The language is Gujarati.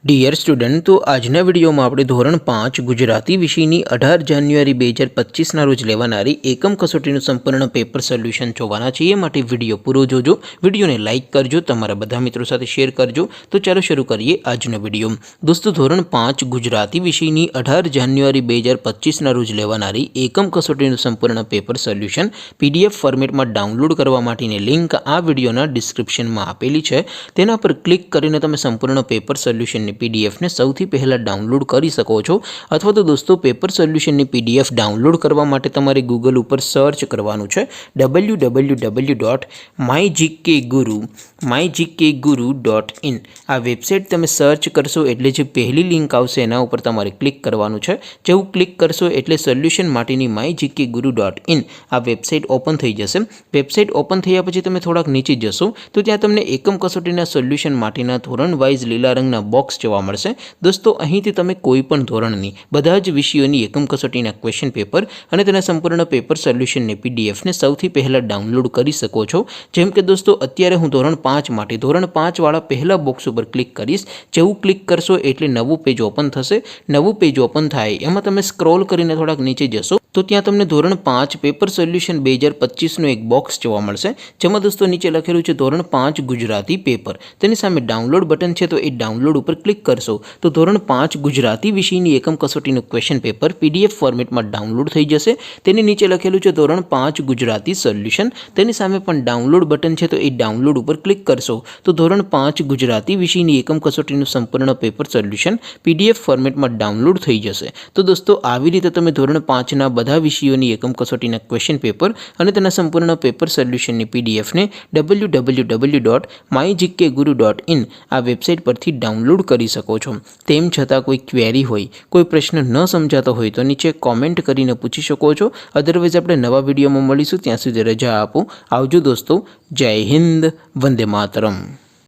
डियर स्टूडेंट, तो आजना विडियो में આપણે ધોરણ 5 ગુજરાતી વિષયની 18 જાન્યુઆરી 2025 ના રોજ લેવાનારી એકમ કસોટીનું સંપૂર્ણ પેપર સોલ્યુશન જોવાના છીએ। માટે વિડિયો પૂરો જોજો, વિડિયોને લાઈક કરજો, તમારા બધા મિત્રો સાથે શેર કરજો। તો ચાલો શરૂ કરીએ આજનો વિડિયો। દોસ્તો, ધોરણ 5 ગુજરાતી વિષયની 18 જાન્યુઆરી 2025 ના રોજ લેવાનારી એકમ કસોટીનું સંપૂર્ણ પેપર સોલ્યુશન પીડીએફ ફોર્મેટમાં ડાઉનલોડ કરવા માટેની લિંક આ વિડિયોના ડિસ્ક્રિપ્શનમાં આપેલી છે। તેના પર ક્લિક કરીને તમે સંપૂર્ણ પેપર સોલ્યુશન पीडीएफ ने સૌથી પહેલા ડાઉનલોડ કરી શકો છો। અથવા તો દોસ્તો, પેપર સોલ્યુશનની પીડીએફ ડાઉનલોડ કરવા માટે તમારે ગૂગલ ઉપર સર્ચ કરવાનું છે www.mygkguru.in। આ વેબસાઇટ તમે સર્ચ કરશો એટલે જે પહેલી લિંક આવશે એના ઉપર તમારે ક્લિક કરવાનું છે। જેવું ક્લિક કરશો એટલે સોલ્યુશન માટેની mygkguru.in આ વેબસાઇટ ઓપન થઈ જશે। વેબસાઇટ ઓપન થયા પછી તમે થોડાક નીચે જશો તો ત્યાં તમને એકમ કસોટીના સોલ્યુશન માટેના ધોરણ વાઇઝ લીલા રંગના બોક્સ જોવા મળશે। દોસ્તો, અહીંથી તમે કોઈ પણ ધોરણની બધા જ વિષયોની એકમ કસોટીના ક્વેશ્ચન પેપર અને તેના સંપૂર્ણ પેપર સોલ્યુશનની પીડીએફને સૌથી પહેલા ડાઉનલોડ કરી શકો છો। જેમ કે દોસ્તો, અત્યારે હું ધોરણ 5 માટે ધોરણ 5 વાળા પહેલા બોક્સ ઉપર ક્લિક કરીશ। જેવું ક્લિક કરશો એટલે નવું પેજ ઓપન થશે। નવું પેજ ઓપન થાય એમાં તમે સ્ક્રોલ કરીને થોડાક નીચે જશો તો ત્યાં તમને ધોરણ 5 પેપર સોલ્યુશન 2025નું એક બોક્સ જોવા મળશે। જેમાં દોસ્તો નીચે લખેલું છે ધોરણ 5 ગુજરાતી પેપર। તેની સામે ડાઉનલોડ બટન છે, તો એ ડાઉનલોડ ઉપર ક્લિક કરશો તો ધોરણ 5 ગુજરાતી વિષયની એકમ કસોટીનું ક્વેશ્ચન પેપર પીડીએફ ફોર્મેટમાં ડાઉનલોડ થઈ જશે। તેની નીચે લખેલું છે ધોરણ 5 ગુજરાતી સોલ્યુશન। તેની સામે પણ ડાઉનલોડ બટન છે, તો એ ડાઉનલોડ ઉપર ક્લિક કરશો તો ધોરણ 5 ગુજરાતી વિષયની એકમ કસોટીનું સંપૂર્ણ પેપર સોલ્યુશન પીડીએફ ફોર્મેટમાં ડાઉનલોડ થઈ જશે। તો દોસ્તો, આવી રીતે તમે ધોરણ 5ના બધા વિષયોની એકમ કસોટીના ક્વેશ્ચન પેપર અને તેના સંપૂર્ણ પેપર સોલ્યુશનની પીડીએફને www.mygkguru.in આ વેબસાઇટ પરથી ડાઉનલોડ કરી શકો છો। તેમ છતાં કોઈ ક્વેરી હોય, કોઈ પ્રશ્ન ન સમજાતો હોય તો નીચે કોમેન્ટ કરીને પૂછી શકો છો। અધરવાઇઝ આપણે નવા વિડીયોમાં મળીશું, ત્યાં સુધી રજા આપો। આવજો દોસ્તો, જય હિન્દ, વંદે માતરમ।